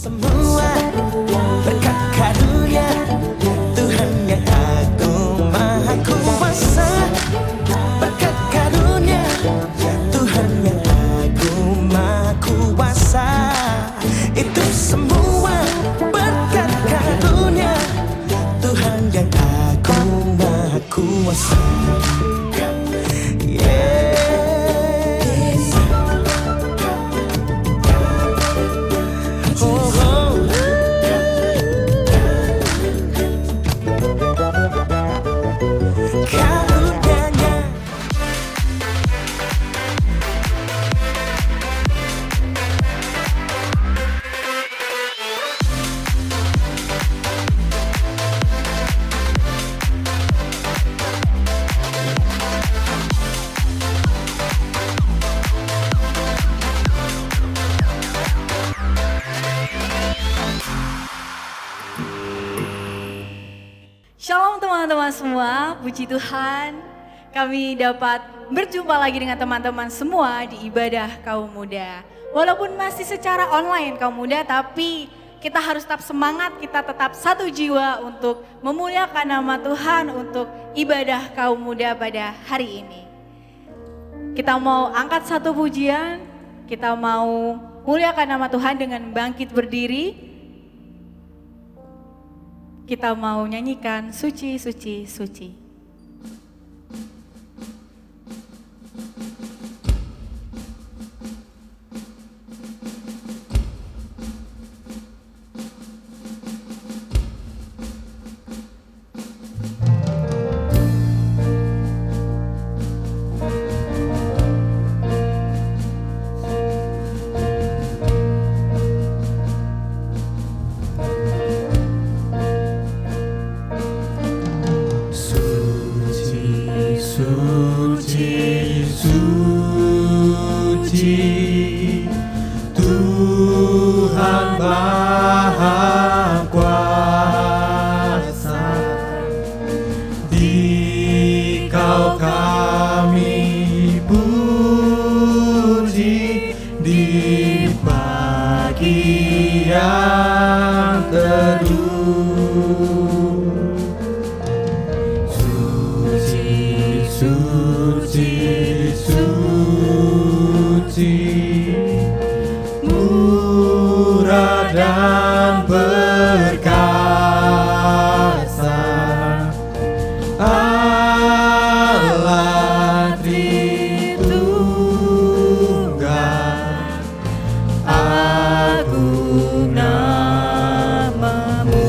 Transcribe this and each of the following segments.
semua berkat karunia Tuhan yang agung maha kuasa. Berkat karunia Tuhan yang agung maha kuasa. Itu semua berkat karunia Tuhan yang agung maha kuasa. Shalom teman-teman semua, puji Tuhan kami dapat berjumpa lagi dengan teman-teman semua di ibadah kaum muda. Walaupun masih secara online kaum muda, tapi kita harus tetap semangat, kita tetap satu jiwa untuk memuliakan nama Tuhan untuk ibadah kaum muda pada hari ini. Kita mau angkat satu pujian, kita mau muliakan nama Tuhan dengan bangkit berdiri. Kita mau nyanyikan suci, suci, suci. Tuhan Maha Kuasa, Dikau kami puji di pagi yang teduh. Suci, suci, suci, murah dan perkasa, Allah Tritunggal, agung namamu.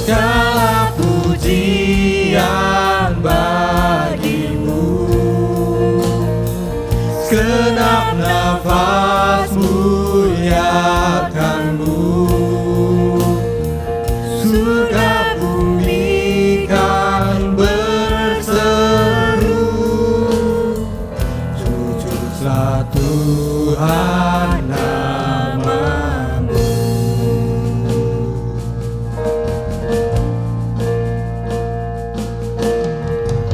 Segala pujian bagimu, segenap nafas muliakanmu. Surga bumi kan berseru, sujudlah Tuhan namamu.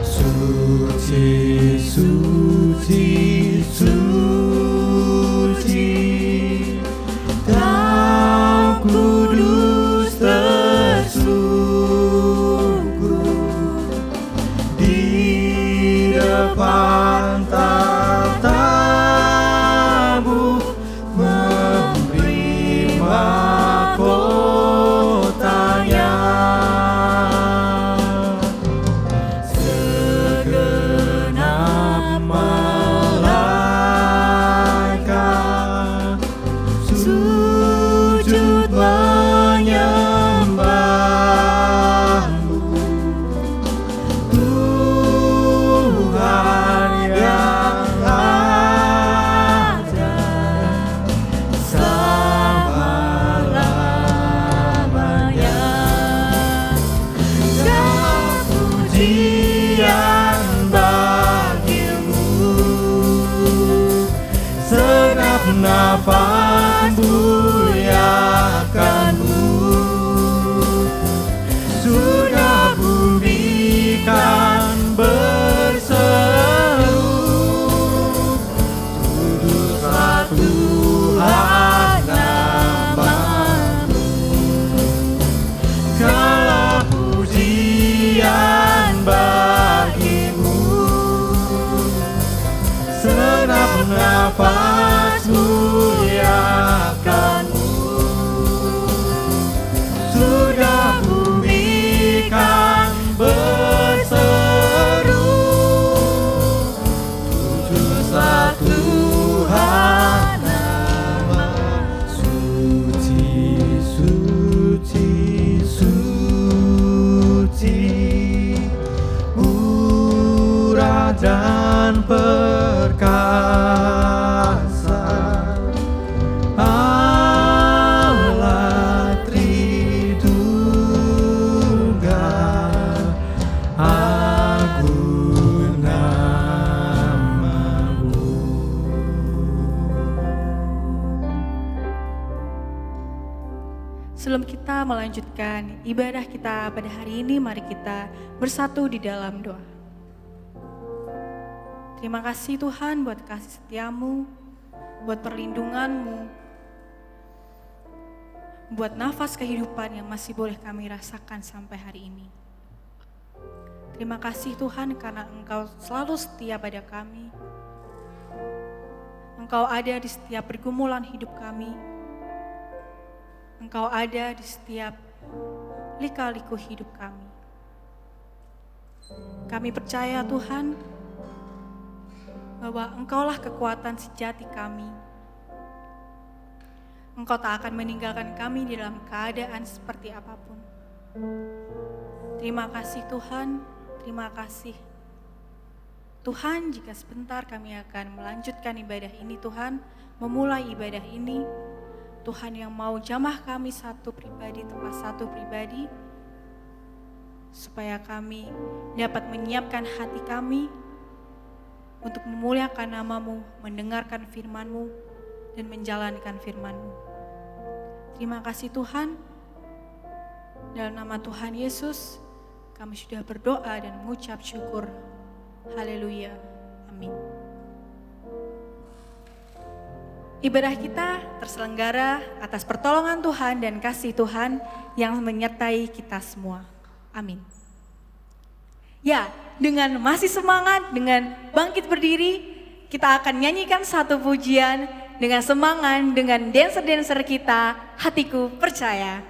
Suci, suci, suci, Kau kudus tersungkur di depan tatamu, memberi mahkotanya. Segenap malaikat sujud menyembahmu, Tuhan yang ada selama-lamanya. Segala pujian bagimu, segenap nafas muliakanmu. Surga bumi kan berseru, bernafas muliakanmu. Sudah bumi kan berseru, pujilah Tuhan nama suci, suci, suci, murah dan perkasa, Allah Tritunggal, agung namamu. Sebelum kita melanjutkan ibadah kita pada hari ini, mari kita bersatu di dalam doa. Terima kasih Tuhan buat kasih setiamu, buat perlindunganmu, buat nafas kehidupan yang masih boleh kami rasakan sampai hari ini. Terima kasih Tuhan karena Engkau selalu setia pada kami. Engkau ada di setiap pergumulan hidup kami. Engkau ada di setiap lika-liku hidup kami. Kami percaya Tuhan bahwa Engkaulah kekuatan sejati kami. Engkau tak akan meninggalkan kami di dalam keadaan seperti apapun. Terima kasih Tuhan, terima kasih. Tuhan, jika sebentar kami akan melanjutkan ibadah ini Tuhan, memulai ibadah ini, Tuhan yang mau jamah kami satu pribadi tempat satu pribadi, supaya kami dapat menyiapkan hati kami untuk memuliakan nama-Mu, mendengarkan firman-Mu, dan menjalankan firman-Mu. Terima kasih Tuhan, dalam nama Tuhan Yesus, kami sudah berdoa dan mengucap syukur. Haleluya, amin. Ibadah kita terselenggara atas pertolongan Tuhan dan kasih Tuhan yang menyertai kita semua. Amin. Ya, dengan masih semangat, dengan bangkit berdiri, kita akan nyanyikan satu pujian dengan semangat, dengan dancer-dancer kita, Hatiku Percaya.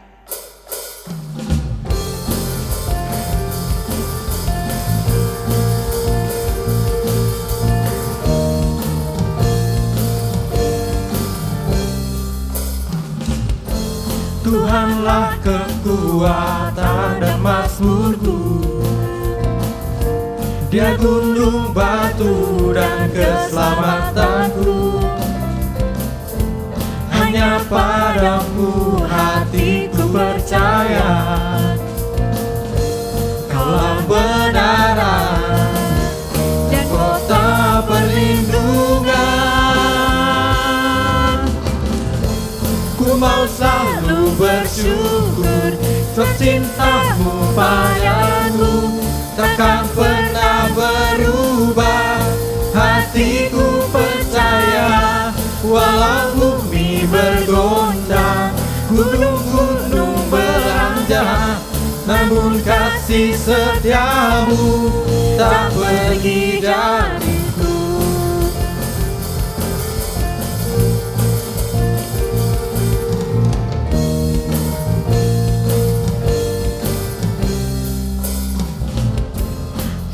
Tuhanlah kekuatan dan mazmurku, Dia gunung batu dan keselamatanku. Hanya padamu hatiku percaya, Kaulah benaran dan kota perlindungan. Ku mau selalu bersyukur sebab cintamu padaku takkan pernah berubah. Hatiku percaya, walau bumi bergoncang, gunung-gunung beranjak, namun kasih setiamu tak pergi dariku.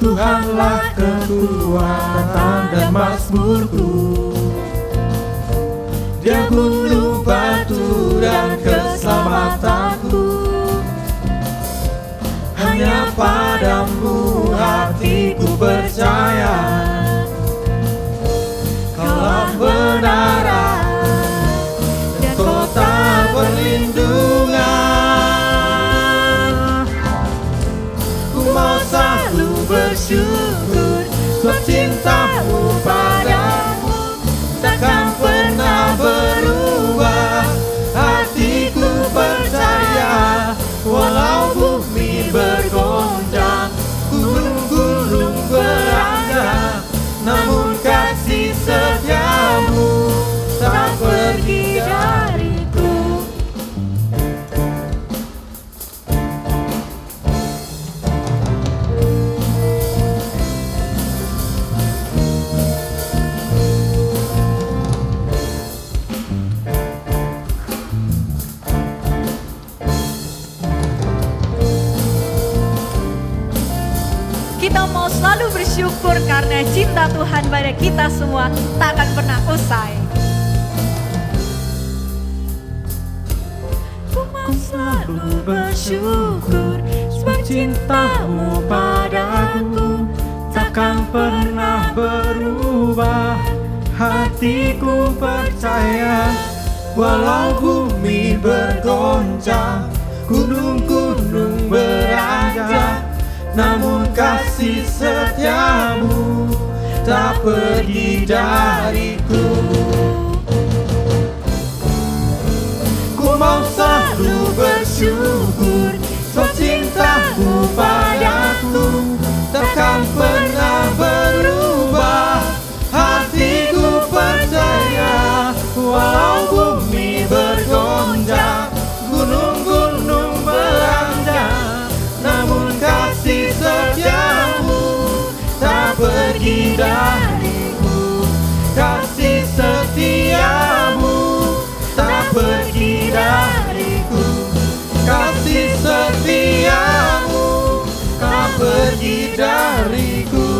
Tuhanlah kekuatan dan mazmurku, Dia gunung batu dan keselamatanku. Hanya padamu hatiku percaya, Kaulah benaran dan kota perlindungan. Ku mau selalu bersyukur sebab cintamu padamu takkan pernah berubah. Hatiku percaya, walau bumi bergoncang, gunung-gunung beranjak, namun kasih setiamu tak pergi dariku. kiranya cinta Tuhan pada kita semua tak akan pernah usai. Ku mau selalu bersyukur sebab cintamu padaku takkan pernah berubah. Hatiku percaya, walau bumi bergoncang, gunung-gunung beranjak, namun kasih setiamu tak pergi dariku. Ku mau selalu bersyukur sebab cintamu padaku takkan pernah berubah. Hatiku percaya, walau bumi bergoncang, gunung-gunung beranjak, namun kasih setiamu tak pergi dariku. Kasih setiamu tak pergi dariku. Kasih setiamu tak pergi dariku.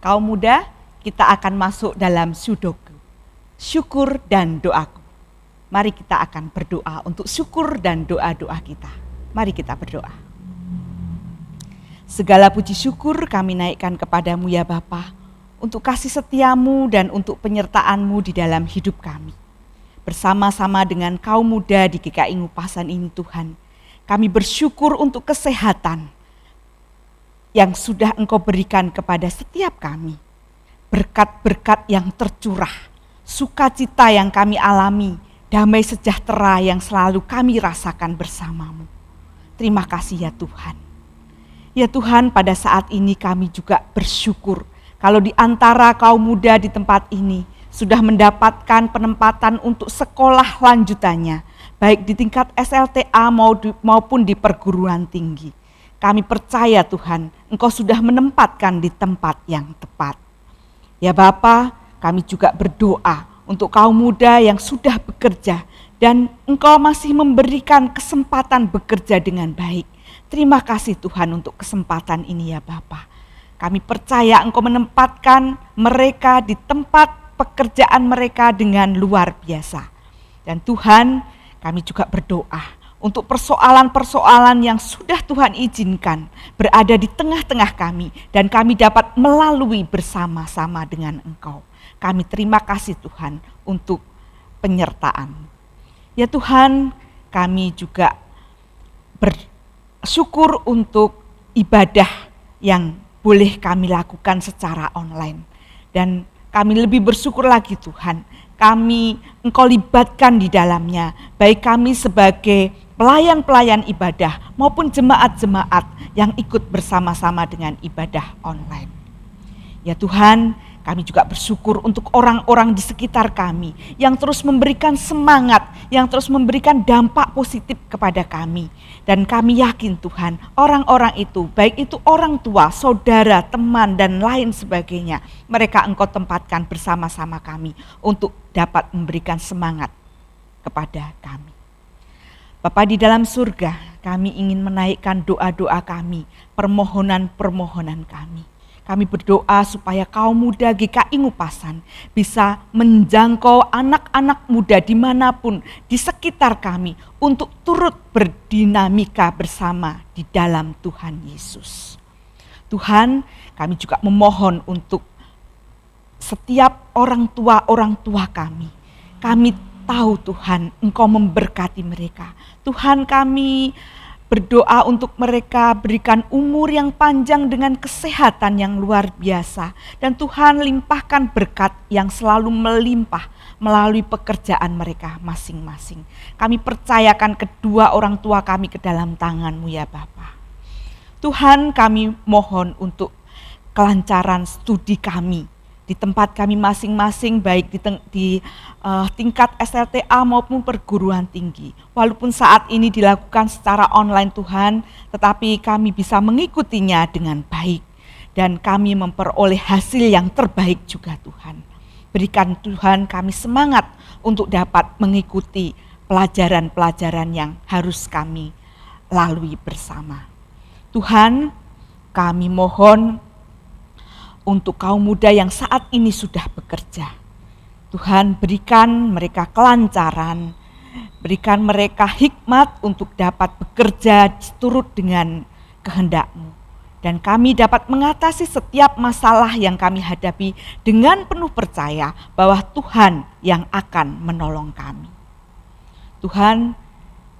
Kaum muda, kita akan masuk dalam sudoku, syukur dan doaku. Mari kita akan berdoa untuk syukur dan doa-doa kita. Mari kita berdoa. Segala puji syukur kami naikkan kepadamu ya Bapa, untuk kasih setiamu dan untuk penyertaanmu di dalam hidup kami. Bersama-sama dengan kaum muda di GKI Ngupasan ini Tuhan, kami bersyukur untuk kesehatan yang sudah Engkau berikan kepada setiap kami. Berkat-berkat yang tercurah, sukacita yang kami alami, damai sejahtera yang selalu kami rasakan bersamamu. Terima kasih ya Tuhan. Ya Tuhan, pada saat ini kami juga bersyukur kalau di antara kaum muda di tempat ini sudah mendapatkan penempatan untuk sekolah lanjutannya, baik di tingkat SLTA maupun di perguruan tinggi. Kami percaya Tuhan, Engkau sudah menempatkan di tempat yang tepat. Ya Bapa, kami juga berdoa untuk kaum muda yang sudah bekerja dan Engkau masih memberikan kesempatan bekerja dengan baik. Terima kasih Tuhan untuk kesempatan ini ya Bapa. Kami percaya Engkau menempatkan mereka di tempat pekerjaan mereka dengan luar biasa. Dan Tuhan, kami juga berdoa untuk persoalan-persoalan yang sudah Tuhan izinkan berada di tengah-tengah kami dan kami dapat melalui bersama-sama dengan Engkau. Kami terima kasih Tuhan untuk penyertaan. Ya Tuhan, kami juga bersyukur untuk ibadah yang boleh kami lakukan secara online. Dan kami lebih bersyukur lagi Tuhan, Engkau libatkan di dalamnya, baik kami sebagai pelayan-pelayan ibadah maupun jemaat-jemaat yang ikut bersama-sama dengan ibadah online. Ya Tuhan, kami juga bersyukur untuk orang-orang di sekitar kami yang terus memberikan semangat, yang terus memberikan dampak positif kepada kami. Dan kami yakin Tuhan, orang-orang itu, baik itu orang tua, saudara, teman, dan lain sebagainya, mereka Engkau tempatkan bersama-sama kami untuk dapat memberikan semangat kepada kami. Bapa di dalam surga, kami ingin menaikkan doa-doa kami, permohonan-permohonan kami. Kami berdoa supaya kaum muda GKI Ngupasan bisa menjangkau anak-anak muda dimanapun di sekitar kami untuk turut berdinamika bersama di dalam Tuhan Yesus. Tuhan, kami juga memohon untuk setiap orang tua kami. Kami tahu Tuhan, Engkau memberkati mereka. Tuhan, kami berdoa untuk mereka, berikan umur yang panjang dengan kesehatan yang luar biasa. Dan Tuhan limpahkan berkat yang selalu melimpah melalui pekerjaan mereka masing-masing. Kami percayakan kedua orang tua kami ke dalam tangan-Mu ya Bapa. Tuhan, kami mohon untuk kelancaran studi kami di tempat kami masing-masing, baik di tingkat SLTA maupun perguruan tinggi. Walaupun saat ini dilakukan secara online Tuhan, tetapi kami bisa mengikutinya dengan baik. Dan kami memperoleh hasil yang terbaik juga Tuhan. Berikan Tuhan kami semangat untuk dapat mengikuti pelajaran-pelajaran yang harus kami lalui bersama. Tuhan, kami mohon untuk kaum muda yang saat ini sudah bekerja. Tuhan, berikan mereka kelancaran, berikan mereka hikmat untuk dapat bekerja turut dengan kehendak-Mu. Dan kami dapat mengatasi setiap masalah yang kami hadapi dengan penuh percaya bahwa Tuhan yang akan menolong kami. Tuhan,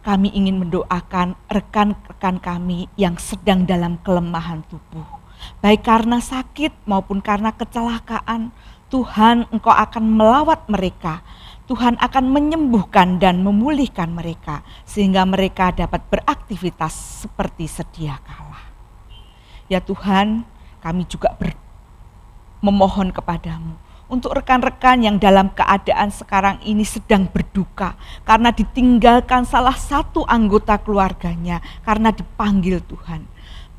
kami ingin mendoakan rekan-rekan kami yang sedang dalam kelemahan tubuh. Baik karena sakit maupun karena kecelakaan, Tuhan Engkau akan melawat mereka. Tuhan akan menyembuhkan dan memulihkan mereka sehingga mereka dapat beraktivitas seperti sedia kala. Ya Tuhan, kami juga memohon kepadamu untuk rekan-rekan yang dalam keadaan sekarang ini sedang berduka karena ditinggalkan salah satu anggota keluarganya karena dipanggil Tuhan.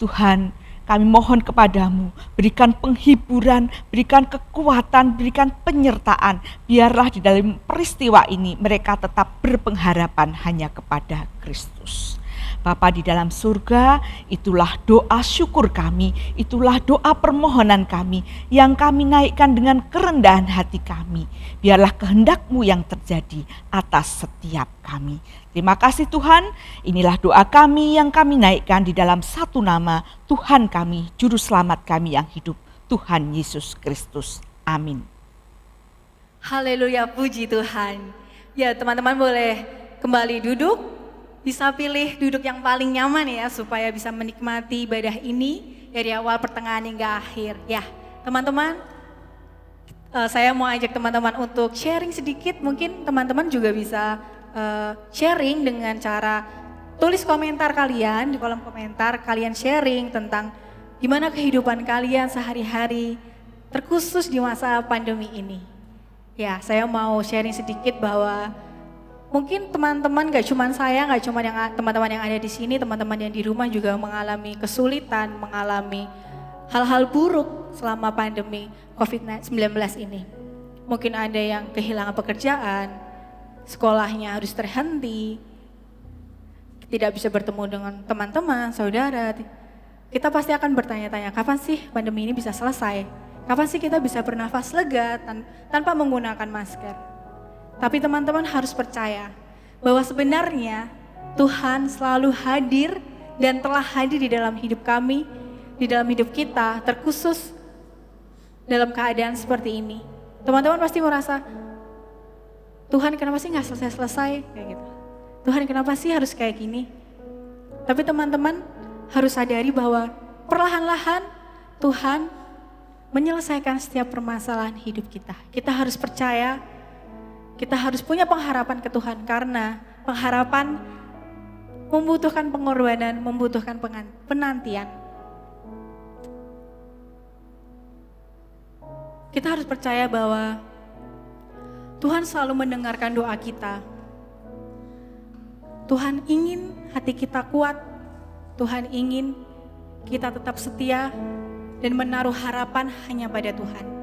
Tuhan, kami mohon kepadamu, berikan penghiburan, berikan kekuatan, berikan penyertaan. Biarlah di dalam peristiwa ini mereka tetap berpengharapan hanya kepada Kristus. Bapa di dalam surga, itulah doa syukur kami, itulah doa permohonan kami yang kami naikkan dengan kerendahan hati kami. Biarlah kehendak-Mu yang terjadi atas setiap kami. Terima kasih Tuhan, inilah doa kami yang kami naikkan di dalam satu nama Tuhan kami, Juru Selamat kami yang hidup, Tuhan Yesus Kristus. Amin. Haleluya, puji Tuhan. Ya teman-teman boleh kembali duduk. Bisa pilih duduk yang paling nyaman ya supaya bisa menikmati ibadah ini dari awal pertengahan hingga akhir. Ya teman-teman, saya mau ajak teman-teman untuk sharing sedikit. Mungkin teman-teman juga bisa sharing dengan cara tulis komentar kalian di kolom komentar. Kalian sharing tentang gimana kehidupan kalian sehari-hari terkhusus di masa pandemi ini. Ya saya mau sharing sedikit bahwa mungkin teman-teman gak cuma saya, gak cuma teman-teman yang ada di sini, teman-teman yang di rumah juga mengalami kesulitan, mengalami hal-hal buruk selama pandemi COVID-19 ini. Mungkin ada yang kehilangan pekerjaan, sekolahnya harus terhenti, tidak bisa bertemu dengan teman-teman, saudara. Kita pasti akan bertanya-tanya, kapan sih pandemi ini bisa selesai? Kapan sih kita bisa bernafas lega tanpa menggunakan masker? Tapi teman-teman harus percaya bahwa sebenarnya Tuhan selalu hadir dan telah hadir di dalam hidup kami, di dalam hidup kita, terkhusus dalam keadaan seperti ini. Teman-teman pasti merasa, Tuhan kenapa sih gak selesai-selesai? Kayak gitu. Tuhan kenapa sih harus kayak gini? Tapi teman-teman harus sadari bahwa perlahan-lahan Tuhan menyelesaikan setiap permasalahan hidup kita. Kita harus percaya, kita harus punya pengharapan ke Tuhan karena pengharapan membutuhkan pengorbanan, membutuhkan penantian. Kita harus percaya bahwa Tuhan selalu mendengarkan doa kita. Tuhan ingin hati kita kuat, Tuhan ingin kita tetap setia dan menaruh harapan hanya pada Tuhan.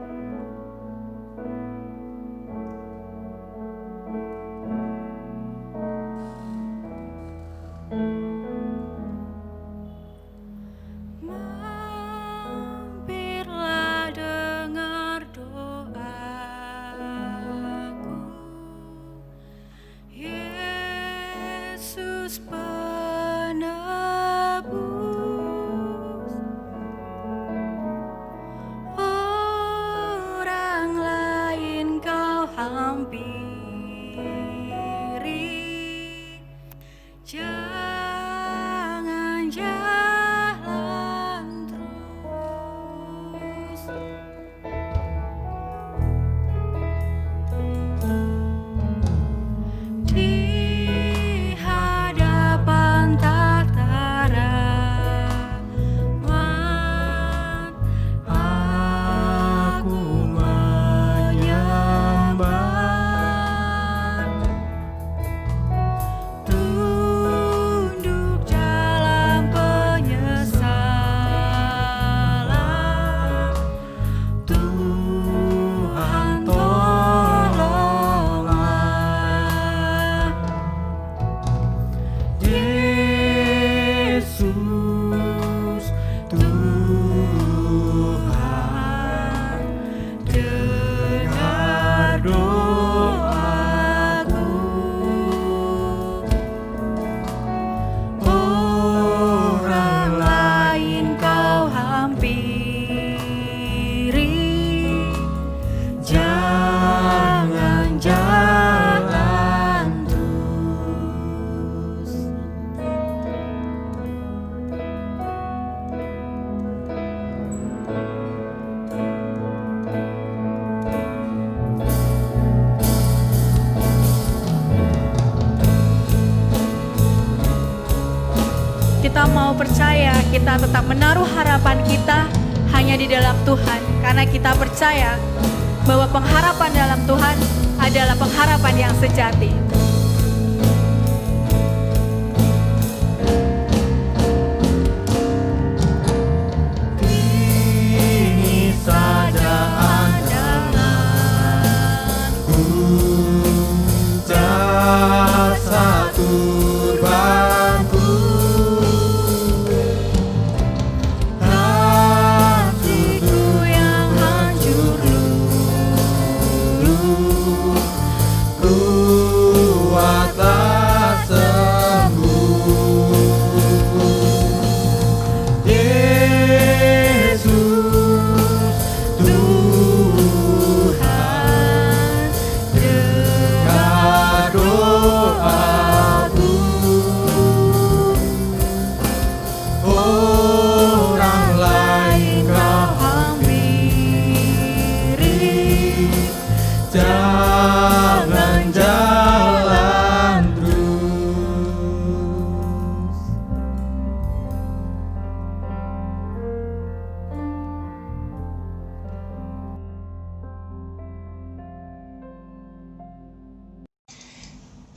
Oh mau percaya, kita tetap menaruh harapan kita hanya di dalam Tuhan. Karena kita percaya bahwa pengharapan dalam Tuhan adalah pengharapan yang sejati. Ini saja andalanku, jasa turbanku, Hatiku yang hancur luluh, kuatlah sembuh. Yesus Tuhan, dengar doaku. Orang lain kau hampiri, jangan jalan terus.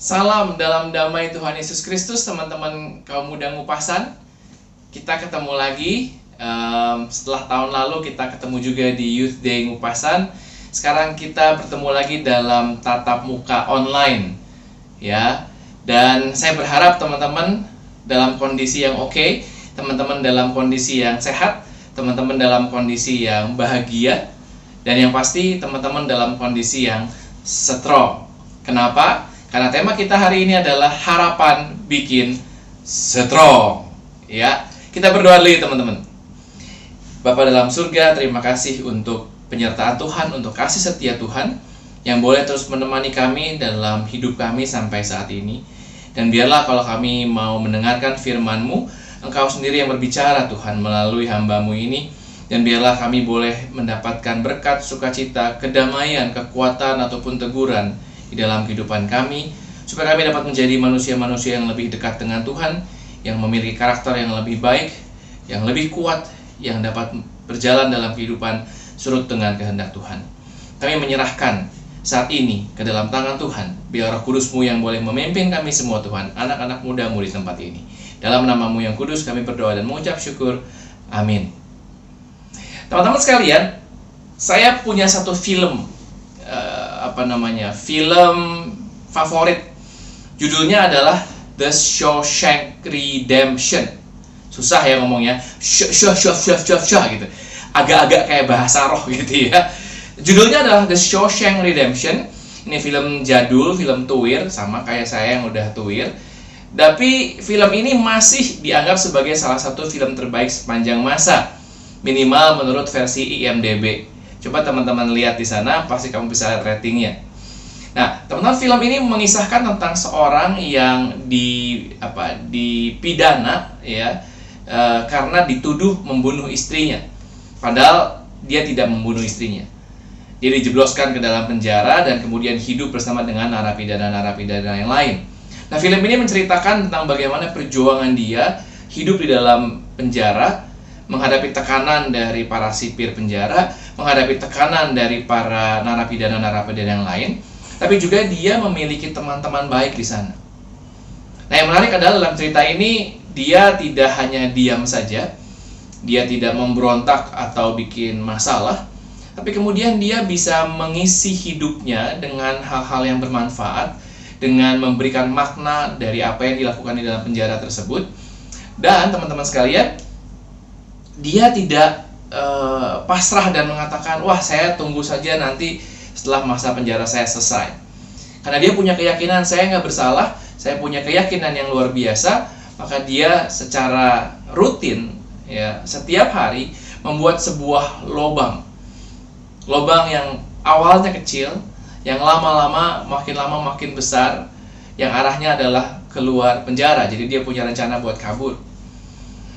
Salam dalam damai Tuhan Yesus Kristus, teman-teman kaum muda Ngupasan. Kita ketemu lagi setelah tahun lalu kita ketemu juga di Youth Day Ngupasan. Sekarang kita bertemu lagi dalam tatap muka online, ya. Dan saya berharap teman-teman dalam kondisi yang oke, teman-teman dalam kondisi yang sehat, teman-teman dalam kondisi yang bahagia, dan yang pasti teman-teman dalam kondisi yang strong. Kenapa? Karena tema kita hari ini adalah harapan bikin strong. Ya, kita berdoa dulu teman-teman. Bapa dalam surga, terima kasih untuk penyertaan Tuhan, untuk kasih setia Tuhan yang boleh terus menemani kami dalam hidup kami sampai saat ini. Dan biarlah kalau kami mau mendengarkan firman-Mu, Engkau sendiri yang berbicara Tuhan melalui hamba-Mu ini. Dan biarlah kami boleh mendapatkan berkat, sukacita, kedamaian, kekuatan ataupun teguran di dalam kehidupan kami, supaya kami dapat menjadi manusia-manusia yang lebih dekat dengan Tuhan, yang memiliki karakter yang lebih baik, yang lebih kuat, yang dapat berjalan dalam kehidupan surut dengan kehendak Tuhan. Kami menyerahkan saat ini ke dalam tangan Tuhan. Biar Roh Kudus-Mu yang boleh memimpin kami semua Tuhan, anak-anak muda-Mu di tempat ini. Dalam nama-Mu yang kudus kami berdoa dan mengucap syukur. Amin. Teman-teman sekalian, saya punya satu film film favorit. Judulnya adalah The Shawshank Redemption. Susah ya ngomongnya, gitu. Agak-agak kayak bahasa roh gitu ya. Judulnya adalah The Shawshank Redemption. Ini film jadul, film tuir, sama kayak saya yang udah tuir. Tapi film ini masih dianggap sebagai salah satu film terbaik sepanjang masa, minimal menurut versi IMDb. Coba teman-teman lihat di sana, pasti kamu bisa lihat ratingnya. Nah, teman-teman, film ini mengisahkan tentang seorang yang dipidana ya, karena dituduh membunuh istrinya. Padahal dia tidak membunuh istrinya. Dia dijebloskan ke dalam penjara dan kemudian hidup bersama dengan narapidana-narapidana yang lain. Nah, film ini menceritakan tentang bagaimana perjuangan dia hidup di dalam penjara, menghadapi tekanan dari para sipir penjara, menghadapi tekanan dari para narapidana-narapidana yang lain, tapi juga dia memiliki teman-teman baik di sana. Nah, yang menarik adalah dalam cerita ini dia tidak hanya diam saja, dia tidak memberontak atau bikin masalah, tapi kemudian dia bisa mengisi hidupnya dengan hal-hal yang bermanfaat, dengan memberikan makna dari apa yang dilakukan di dalam penjara tersebut. Dan teman-teman sekalian, dia tidak pasrah dan mengatakan, wah saya tunggu saja nanti setelah masa penjara saya selesai. Karena dia punya keyakinan, saya nggak bersalah, saya punya keyakinan yang luar biasa, maka dia secara rutin, ya, setiap hari membuat sebuah lobang yang awalnya kecil, yang lama makin besar, yang arahnya adalah keluar penjara. Jadi dia punya rencana buat kabur.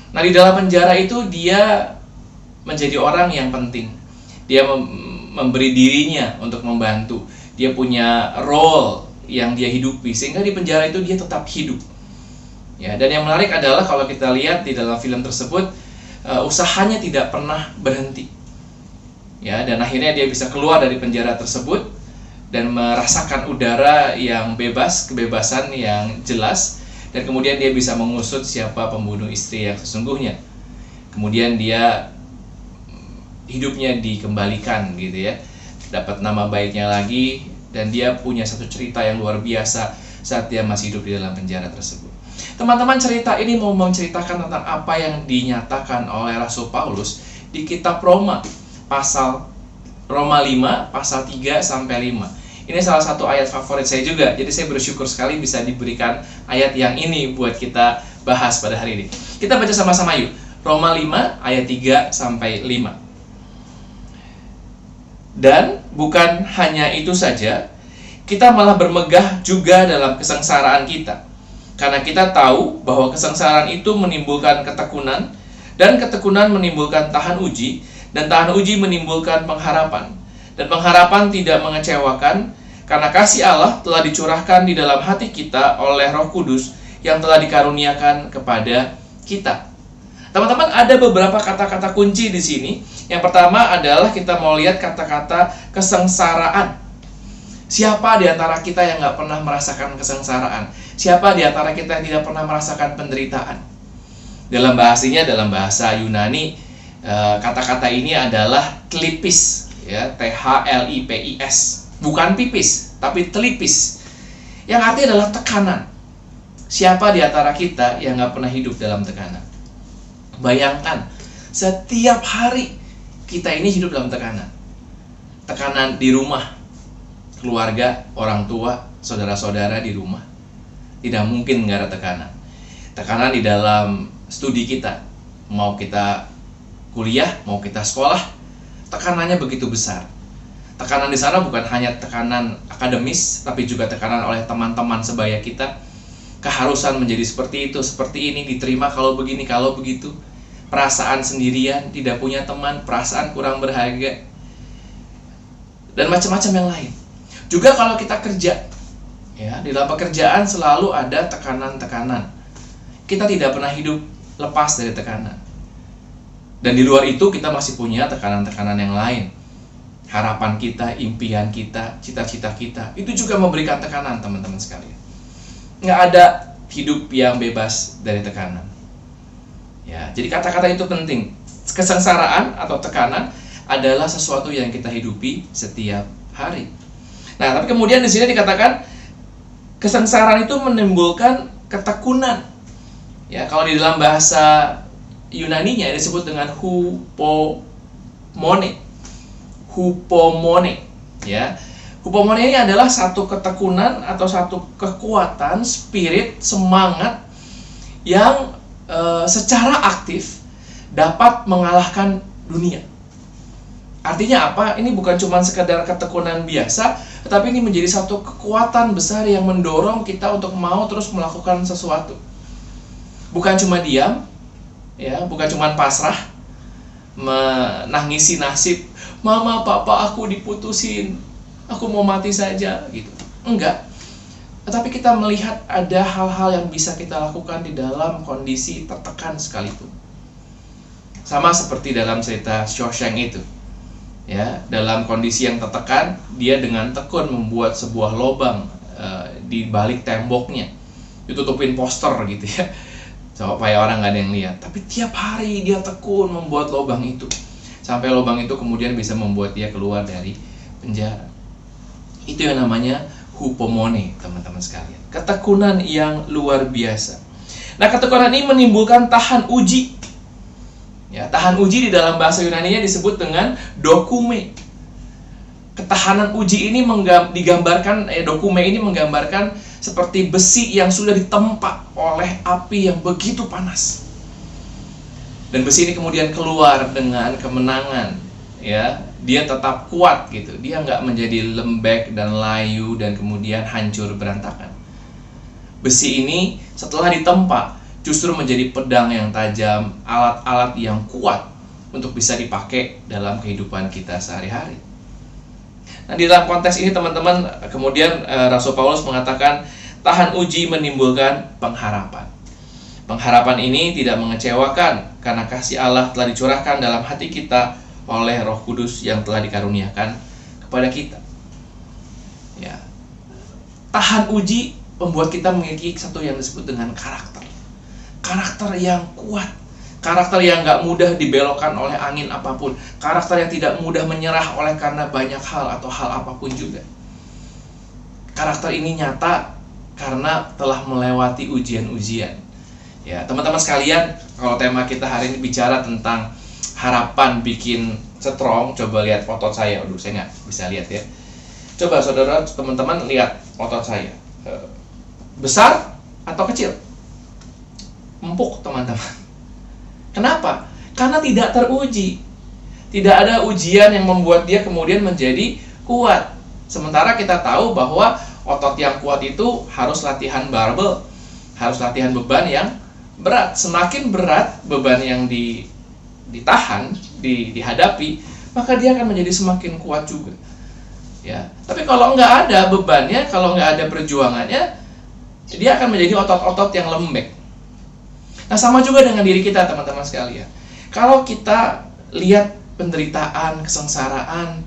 Nah, di dalam penjara itu dia menjadi orang yang penting. Dia memberi dirinya untuk membantu. Dia punya role yang dia hidupi, sehingga di penjara itu dia tetap hidup. Ya, dan yang menarik adalah kalau kita lihat di dalam film tersebut, usahanya tidak pernah berhenti. Ya, dan akhirnya dia bisa keluar dari penjara tersebut dan merasakan udara yang bebas, kebebasan yang jelas, dan kemudian dia bisa mengusut siapa pembunuh istri yang sesungguhnya. Kemudian dia hidupnya dikembalikan gitu ya, dapat nama baiknya lagi, dan dia punya satu cerita yang luar biasa saat dia masih hidup di dalam penjara tersebut. Teman-teman, cerita ini mau menceritakan tentang apa yang dinyatakan oleh Rasul Paulus di kitab Roma, pasal Roma 5, pasal 3 sampai 5. Ini salah satu ayat favorit saya juga, jadi saya bersyukur sekali bisa diberikan ayat yang ini buat kita bahas pada hari ini. Kita baca sama-sama yuk, Roma 5 ayat 3 sampai 5. Dan bukan hanya itu saja, kita malah bermegah juga dalam kesengsaraan kita. Karena kita tahu bahwa kesengsaraan itu menimbulkan ketekunan, dan ketekunan menimbulkan tahan uji, dan tahan uji menimbulkan pengharapan. Dan pengharapan tidak mengecewakan, karena kasih Allah telah dicurahkan di dalam hati kita oleh Roh Kudus yang telah dikaruniakan kepada kita. Teman-teman, ada beberapa kata-kata kunci di sini. Yang pertama adalah kita mau lihat kata-kata kesengsaraan. Siapa di antara kita yang nggak pernah merasakan kesengsaraan? Siapa di antara kita yang tidak pernah merasakan penderitaan? Dalam bahasanya, dalam bahasa Yunani, kata-kata ini adalah thlipis, ya, T-H-L-I-P-I-S. Bukan pipis, tapi thlipis. Yang artinya adalah tekanan. Siapa di antara kita yang nggak pernah hidup dalam tekanan? Bayangkan, setiap hari kita ini hidup dalam tekanan. Tekanan di rumah, keluarga, orang tua, saudara-saudara di rumah. Tidak mungkin nggak ada tekanan. Tekanan di dalam studi kita, mau kita kuliah, mau kita sekolah, tekanannya begitu besar. Tekanan di sana bukan hanya tekanan akademis, tapi juga tekanan oleh teman-teman sebaya kita. Keharusan menjadi seperti itu, seperti ini, diterima kalau begini, kalau begitu. Perasaan sendirian, tidak punya teman, perasaan kurang berharga, dan macam-macam yang lain. Juga kalau kita kerja, ya, di dalam pekerjaan selalu ada tekanan-tekanan. Kita tidak pernah hidup lepas dari tekanan. Dan di luar itu kita masih punya tekanan-tekanan yang lain. Harapan kita, impian kita, cita-cita kita, itu juga memberikan tekanan, teman-teman sekalian. Nggak ada hidup yang bebas dari tekanan. Ya, jadi kata-kata itu penting. Kesengsaraan atau tekanan adalah sesuatu yang kita hidupi setiap hari. Nah, tapi kemudian di sini dikatakan kesengsaraan itu menimbulkan ketekunan. Ya, kalau di dalam bahasa Yunaninya disebut dengan hupomone. Hupomone, ya. Hupomone ini adalah satu ketekunan atau satu kekuatan, spirit, semangat yang secara aktif dapat mengalahkan dunia. Artinya apa? Ini bukan cuma sekedar ketekunan biasa, tetapi ini menjadi satu kekuatan besar yang mendorong kita untuk mau terus melakukan sesuatu. Bukan cuma diam, ya, bukan cuma pasrah, menangisi nasib, mama, papa, aku diputusin, aku mau mati saja, gitu. Enggak. Tetapi kita melihat ada hal-hal yang bisa kita lakukan di dalam kondisi tertekan sekalipun. Sama seperti dalam cerita Shawshank itu. Ya, dalam kondisi yang tertekan, dia dengan tekun membuat sebuah lubang di balik temboknya, ditutupin poster gitu ya, supaya orang nggak ada yang lihat. Tapi tiap hari dia tekun membuat lubang itu, sampai lubang itu kemudian bisa membuat dia keluar dari penjara. Itu yang namanya hupomone, teman-teman sekalian. Ketekunan yang luar biasa. Nah, ketekunan ini menimbulkan tahan uji. Ya, tahan uji di dalam bahasa Yunani-nya disebut dengan dokume. Ketahanan uji ini digambarkan, dokume ini menggambarkan seperti besi yang sudah ditempa oleh api yang begitu panas. Dan besi ini kemudian keluar dengan kemenangan. Ya, dia tetap kuat gitu. Dia nggak menjadi lembek dan layu dan kemudian hancur berantakan. Besi ini setelah ditempa justru menjadi pedang yang tajam, alat-alat yang kuat untuk bisa dipakai dalam kehidupan kita sehari-hari. Nah, di dalam konteks ini teman-teman, kemudian Rasul Paulus mengatakan tahan uji menimbulkan pengharapan. Pengharapan ini tidak mengecewakan karena kasih Allah telah dicurahkan dalam hati kita oleh Roh Kudus yang telah dikaruniakan kepada kita. Ya. Tahan uji membuat kita memiliki satu yang disebut dengan karakter. Karakter yang kuat. Karakter yang gak mudah dibelokkan oleh angin apapun. Karakter yang tidak mudah menyerah oleh karena banyak hal atau hal apapun juga. Karakter ini nyata karena telah melewati ujian-ujian. Ya, teman-teman sekalian, kalau tema kita hari ini bicara tentang harapan bikin strong, coba lihat otot saya. Aduh, saya nggak bisa lihat ya. Coba saudara, teman-teman lihat otot saya. Besar atau kecil? Empuk, teman-teman. Kenapa? Karena tidak teruji. Tidak ada ujian yang membuat dia kemudian menjadi kuat. Sementara kita tahu bahwa otot yang kuat itu harus latihan barbel, harus latihan beban yang berat. Semakin berat beban yang ditahan, dihadapi, maka dia akan menjadi semakin kuat juga. Ya, tapi kalau nggak ada bebannya, kalau nggak ada perjuangannya, dia akan menjadi otot-otot yang lembek. Nah, sama juga dengan diri kita, teman-teman sekalian. Kalau kita lihat penderitaan, kesengsaraan,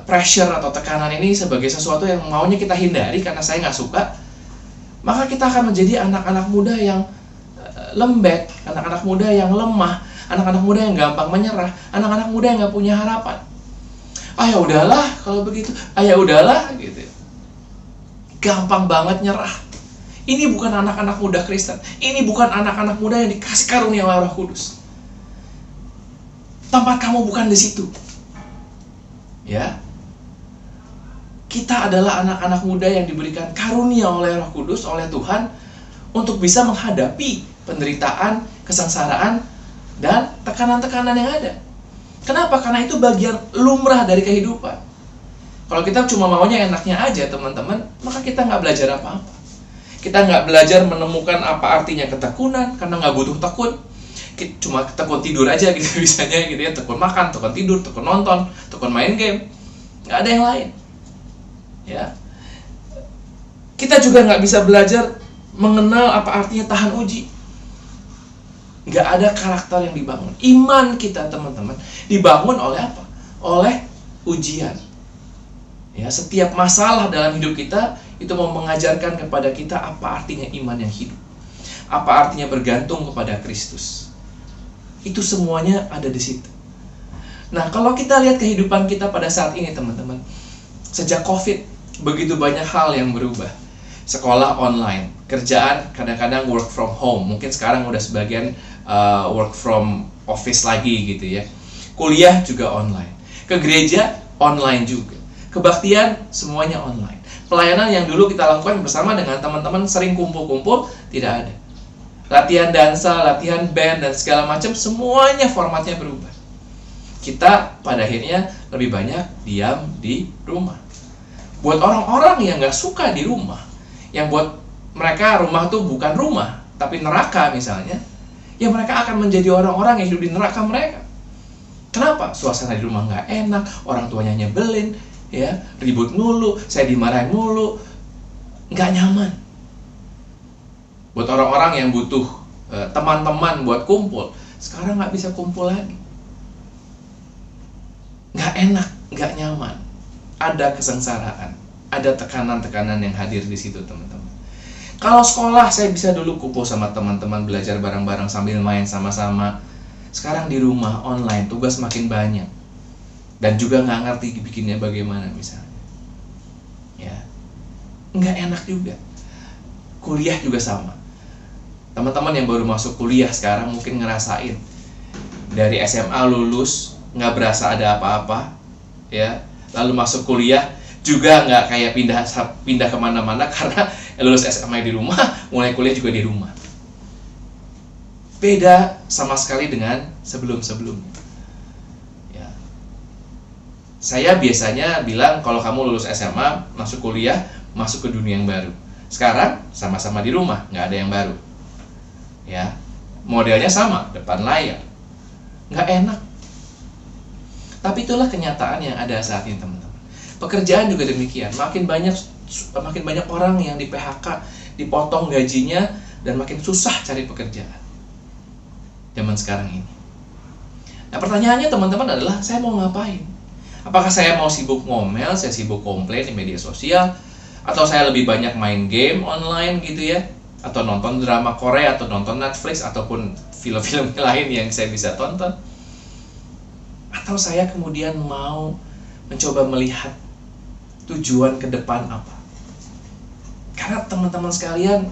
pressure atau tekanan ini sebagai sesuatu yang maunya kita hindari karena saya nggak suka, maka kita akan menjadi anak-anak muda yang lembek, anak-anak muda yang lemah, anak-anak muda yang gampang menyerah, anak-anak muda yang nggak punya harapan. Ah ya udahlah kalau begitu, ah ya udahlah gitu. Gampang banget nyerah. Ini bukan anak-anak muda Kristen. Ini bukan anak-anak muda yang dikasih karunia oleh Roh Kudus. Tempat kamu bukan di situ. Ya. Kita adalah anak-anak muda yang diberikan karunia oleh Roh Kudus, oleh Tuhan, untuk bisa menghadapi penderitaan, kesengsaraan, dan tekanan-tekanan yang ada. Kenapa? Karena itu bagian lumrah dari kehidupan. Kalau kita cuma maunya enaknya aja, teman-teman, maka kita nggak belajar apa-apa. Kita nggak belajar menemukan apa artinya ketekunan, karena nggak butuh tekun. Cuma tekun tidur aja gitu bisanya gitu ya, tekun makan, tekun tidur, tekun nonton, tekun main game. Nggak ada yang lain. Ya. Kita juga nggak bisa belajar mengenal apa artinya tahan uji. Nggak ada karakter yang dibangun. Iman kita, teman-teman, dibangun oleh apa? Oleh ujian. Ya, setiap masalah dalam hidup kita itu mau mengajarkan kepada kita apa artinya iman yang hidup. Apa artinya bergantung kepada Kristus. Itu semuanya ada di situ. Nah, kalau kita lihat kehidupan kita pada saat ini, teman-teman, sejak COVID, begitu banyak hal yang berubah. Sekolah online, kerjaan kadang-kadang work from home. Mungkin sekarang udah sebagian work from office lagi gitu ya. Kuliah juga online. Ke gereja online juga. Kebaktian semuanya online. Pelayanan yang dulu kita lakukan bersama dengan teman-teman sering kumpul-kumpul, tidak ada. Latihan dansa, latihan band, dan segala macam, semuanya formatnya berubah. Kita pada akhirnya lebih banyak diam di rumah. Buat orang-orang yang gak suka di rumah, yang buat mereka rumah tuh bukan rumah, tapi neraka misalnya, ya mereka akan menjadi orang-orang yang hidup di neraka mereka. Kenapa? Suasana di rumah gak enak, orang tuanya nyebelin, ya, ribut mulu, saya dimarahin mulu, nggak nyaman. Buat orang-orang yang butuh teman-teman buat kumpul, sekarang nggak bisa kumpul lagi. Nggak enak, nggak nyaman. Ada kesengsaraan, ada tekanan-tekanan yang hadir di situ, teman-teman. Kalau sekolah, saya bisa dulu kumpul sama teman-teman, belajar bareng-bareng sambil main sama-sama. Sekarang di rumah, online, tugas makin banyak. Dan juga nggak ngerti bikinnya bagaimana misalnya. Ya, nggak enak juga. Kuliah juga sama. Teman-teman yang baru masuk kuliah sekarang mungkin ngerasain. Dari SMA lulus, nggak berasa ada apa-apa. Ya, lalu masuk kuliah, juga nggak kayak pindah kemana-mana karena lulus SMA di rumah, mulai kuliah juga di rumah. Beda sama sekali dengan sebelum-sebelumnya. Saya biasanya bilang kalau kamu lulus SMA, masuk kuliah, masuk ke dunia yang baru. Sekarang sama-sama di rumah, nggak ada yang baru. Ya, modelnya sama, depan layar. Nggak enak. Tapi itulah kenyataan yang ada saat ini, teman-teman. Pekerjaan juga demikian. Makin banyak orang yang di PHK, dipotong gajinya, dan makin susah cari pekerjaan zaman sekarang ini. Nah, pertanyaannya teman-teman adalah, saya mau ngapain? Apakah saya mau sibuk ngomel, saya sibuk komplain di media sosial, atau saya lebih banyak main game online gitu ya, atau nonton drama Korea, atau nonton Netflix, ataupun film-film lain yang saya bisa tonton? Atau saya kemudian mau mencoba melihat tujuan ke depan apa? Karena teman-teman sekalian,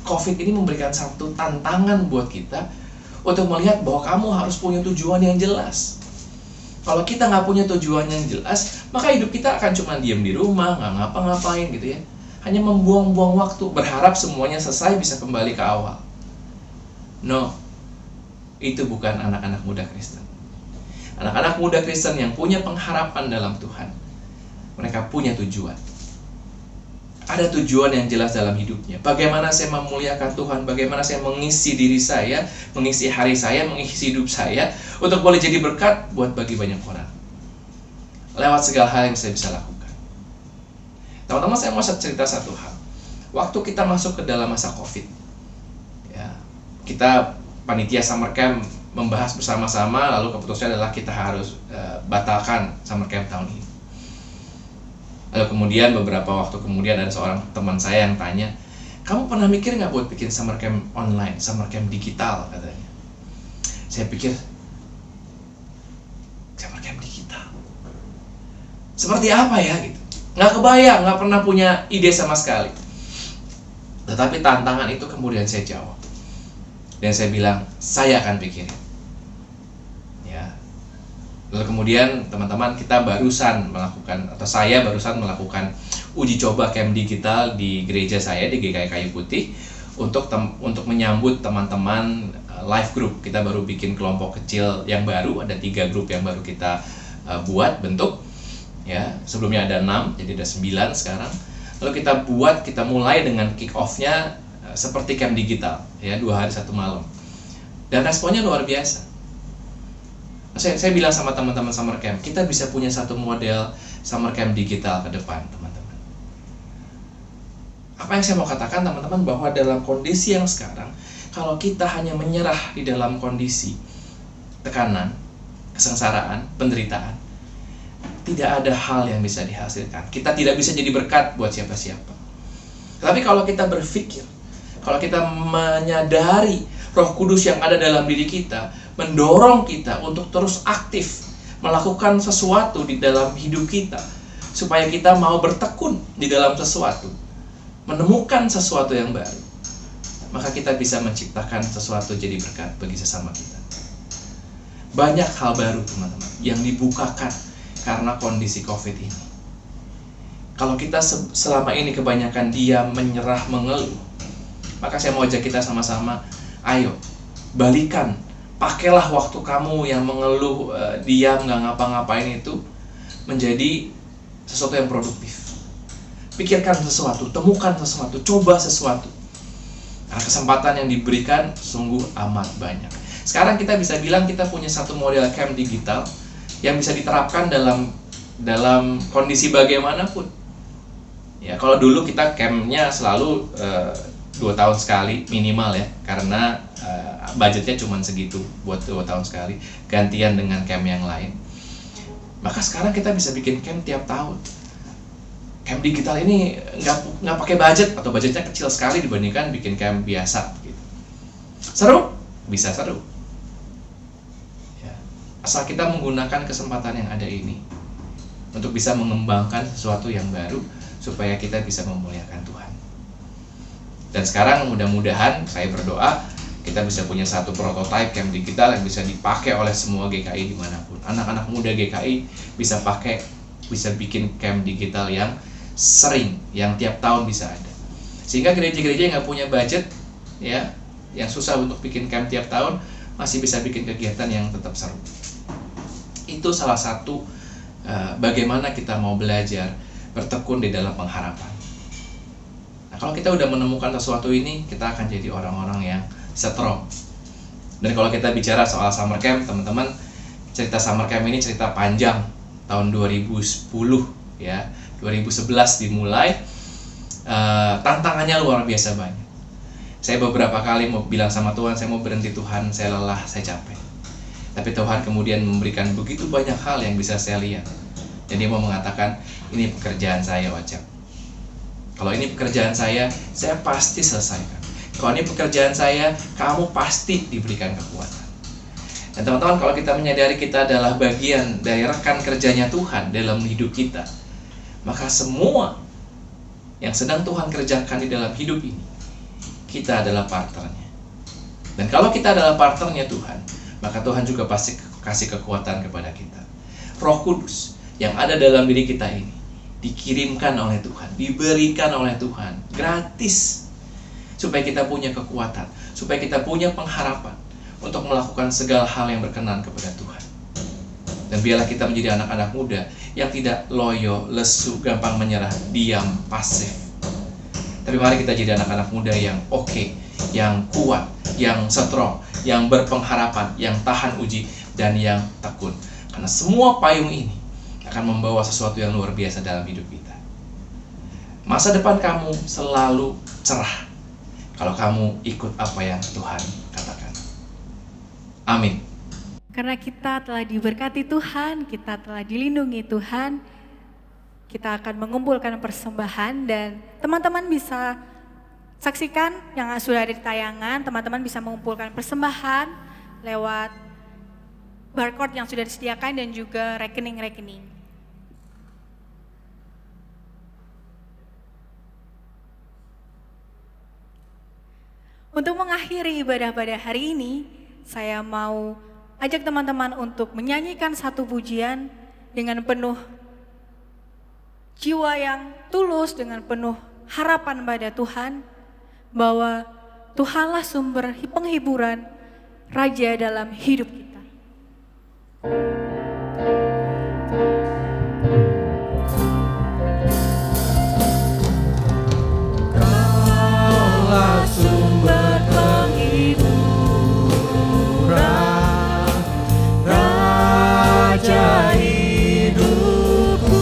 COVID ini memberikan satu tantangan buat kita untuk melihat bahwa kamu harus punya tujuan yang jelas. Kalau kita nggak punya tujuan yang jelas, maka hidup kita akan cuma diem di rumah, nggak ngapa-ngapain gitu ya. Hanya membuang-buang waktu, berharap semuanya selesai bisa kembali ke awal. No, itu bukan anak-anak muda Kristen. Anak-anak muda Kristen yang punya pengharapan dalam Tuhan, mereka punya tujuan. Ada tujuan yang jelas dalam hidupnya. Bagaimana saya memuliakan Tuhan, bagaimana saya mengisi diri saya, mengisi hari saya, mengisi hidup saya, untuk boleh jadi berkat buat bagi banyak orang. Lewat segala hal yang saya bisa lakukan. Teman-teman, saya mau cerita satu hal. Waktu kita masuk ke dalam masa COVID, ya, kita panitia summer camp membahas bersama-sama, lalu keputusannya adalah kita harus batalkan summer camp tahun ini. Lalu kemudian beberapa waktu kemudian ada seorang teman saya yang tanya, kamu pernah mikir nggak buat bikin summer camp online, summer camp digital katanya. Saya pikir, summer camp digital seperti apa ya gitu. Nggak kebayang, nggak pernah punya ide sama sekali. Tetapi tantangan itu kemudian saya jawab. Dan saya bilang, saya akan pikirin. Ya. Lalu kemudian teman-teman, kita barusan melakukan, atau saya barusan melakukan uji coba camp digital di gereja saya di GKI Kayu Putih untuk menyambut teman-teman live group. Kita baru bikin kelompok kecil yang baru, ada 3 grup yang baru kita buat bentuk. Ya, sebelumnya ada 6, jadi ada 9 sekarang. Lalu kita mulai dengan kick off-nya seperti camp digital, ya, 2 hari 1 malam. Dan responnya luar biasa. Saya bilang sama teman-teman summer camp, kita bisa punya satu model summer camp digital ke depan, teman-teman. Apa yang saya mau katakan, teman-teman, bahwa dalam kondisi yang sekarang, kalau kita hanya menyerah di dalam kondisi tekanan, kesengsaraan, penderitaan, tidak ada hal yang bisa dihasilkan. Kita tidak bisa jadi berkat buat siapa-siapa. Tapi kalau kita berpikir, kalau kita menyadari Roh Kudus yang ada dalam diri kita, mendorong kita untuk terus aktif melakukan sesuatu di dalam hidup kita, supaya kita mau bertekun di dalam sesuatu, menemukan sesuatu yang baru, maka kita bisa menciptakan sesuatu jadi berkat bagi sesama kita. Banyak hal baru, teman-teman, yang dibukakan karena kondisi COVID ini. Kalau kita selama ini kebanyakan diam, menyerah, mengeluh, maka saya mau ajak kita sama-sama, ayo, balikan. Pakailah waktu kamu yang mengeluh, diam, gak ngapa-ngapain itu menjadi sesuatu yang produktif. Pikirkan sesuatu, temukan sesuatu, coba sesuatu. Nah, kesempatan yang diberikan sungguh amat banyak. Sekarang kita bisa bilang kita punya satu model camp digital yang bisa diterapkan dalam kondisi bagaimanapun. Ya, kalau dulu kita campnya selalu 2 tahun sekali minimal ya, karena budgetnya cuma segitu buat 2 tahun sekali, gantian dengan camp yang lain. Maka sekarang kita bisa bikin camp tiap tahun. Camp digital ini nggak pakai budget, atau budgetnya kecil sekali dibandingkan bikin camp biasa gitu. Seru? Bisa seru. Ya. Asal kita menggunakan kesempatan yang ada ini untuk bisa mengembangkan sesuatu yang baru, supaya kita bisa memuliakan Tuhan. Dan sekarang mudah-mudahan saya berdoa kita bisa punya satu prototipe camp digital yang bisa dipakai oleh semua GKI dimanapun. Anak-anak muda GKI bisa bikin camp digital yang sering, yang tiap tahun bisa ada. Sehingga gereja-gereja yang nggak punya budget, ya, yang susah untuk bikin camp tiap tahun, masih bisa bikin kegiatan yang tetap seru. Itu salah satu bagaimana kita mau belajar bertekun di dalam pengharapan. Nah, kalau kita udah menemukan sesuatu ini, kita akan jadi orang-orang yang strong. Dan kalau kita bicara soal summer camp, teman-teman, cerita summer camp ini cerita panjang, tahun 2010 ya, 2011 dimulai. Tantangannya luar biasa banyak. Saya beberapa kali mau bilang sama Tuhan, saya mau berhenti Tuhan, saya lelah, saya capek. Tapi Tuhan kemudian memberikan begitu banyak hal yang bisa saya lihat. Dan Dia mau mengatakan, ini pekerjaan saya, Ocap. Kalau ini pekerjaan saya pasti selesaikan. Kalau ini pekerjaan saya, kamu pasti diberikan kekuatan. Dan teman-teman, kalau kita menyadari kita adalah bagian dari rekan kerjanya Tuhan dalam hidup kita, maka semua yang sedang Tuhan kerjakan di dalam hidup ini, kita adalah partnernya. Dan kalau kita adalah partnernya Tuhan, maka Tuhan juga pasti kasih kekuatan kepada kita. Roh Kudus yang ada dalam diri kita ini dikirimkan oleh Tuhan, diberikan oleh Tuhan gratis, supaya kita punya kekuatan, supaya kita punya pengharapan untuk melakukan segala hal yang berkenan kepada Tuhan. Dan biarlah kita menjadi anak-anak muda yang tidak loyo, lesu, gampang menyerah, diam, pasif. Tapi mari kita jadi anak-anak muda yang oke, yang kuat, yang strong, yang berpengharapan, yang tahan uji, dan yang tekun. Karena semua payung ini akan membawa sesuatu yang luar biasa dalam hidup kita. Masa depan kamu selalu cerah kalau kamu ikut apa yang Tuhan katakan. Amin. Karena kita telah diberkati Tuhan, kita telah dilindungi Tuhan, kita akan mengumpulkan persembahan dan teman-teman bisa saksikan yang sudah ada di tayangan, teman-teman bisa mengumpulkan persembahan lewat barcode yang sudah disediakan dan juga rekening-rekening. Untuk mengakhiri ibadah pada hari ini, saya mau ajak teman-teman untuk menyanyikan satu pujian dengan penuh jiwa yang tulus, dengan penuh harapan pada Tuhan, bahwa Tuhanlah sumber penghiburan, Raja dalam hidup kita. Kaulah sumber penghiburan, Raja hidupku,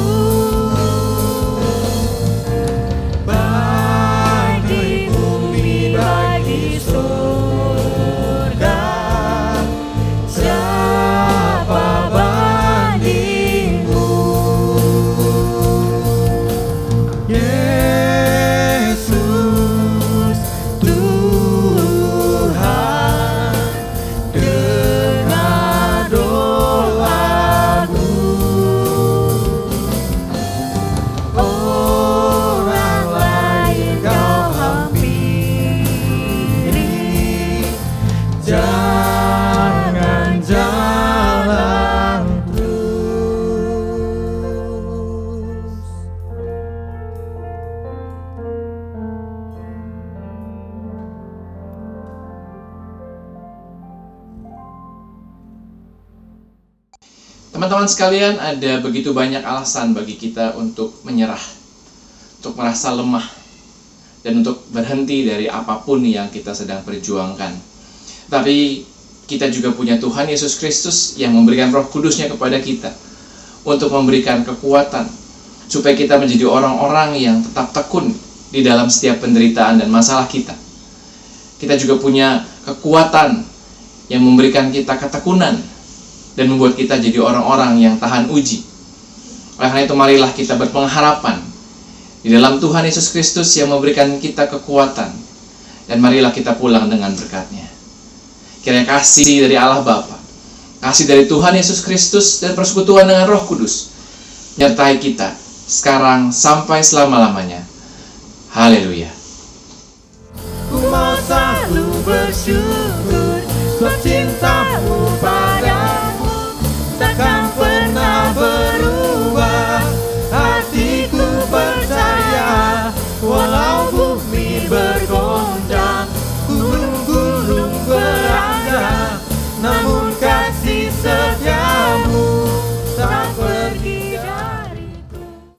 baik di bumi, baik di surga, siapa bandingmu? Yesus Tuhan, dengar doaku. Orang lain kau hampiri, jangan jalan terus. Teman-teman sekalian, ada begitu banyak alasan bagi kita untuk menyerah, untuk merasa lemah, dan untuk berhenti dari apapun yang kita sedang perjuangkan. Tapi kita juga punya Tuhan Yesus Kristus yang memberikan Roh Kudusnya kepada kita untuk memberikan kekuatan supaya kita menjadi orang-orang yang tetap tekun di dalam setiap penderitaan dan masalah kita. Kita juga punya kekuatan yang memberikan kita ketekunan dan membuat kita jadi orang-orang yang tahan uji. Oleh karena itu marilah kita berpengharapan di dalam Tuhan Yesus Kristus yang memberikan kita kekuatan, dan marilah kita pulang dengan berkat-Nya. Kiranya kasih dari Allah Bapa, kasih dari Tuhan Yesus Kristus, dan persekutuan dengan Roh Kudus menyertai kita sekarang sampai selama-lamanya. Haleluya. Ku mau selalu bersyukur sebab cinta-Mu